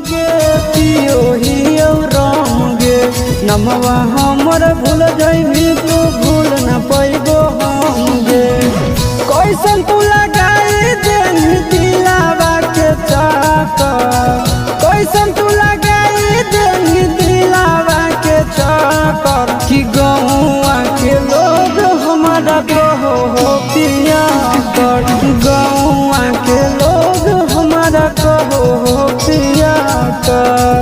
गे पियो ही राम गे नमवा हमर भूल जाइबी तू भूल न पैबो हम गे कैसन तू लगाई देनी दिलावा के चाकर कैसन तू लगाई देनी दिलावा के चाकर कि गौआ के लोग हमारा कहो हो पिया कर गौआ के लोग हमारा कहो हो पिया कर।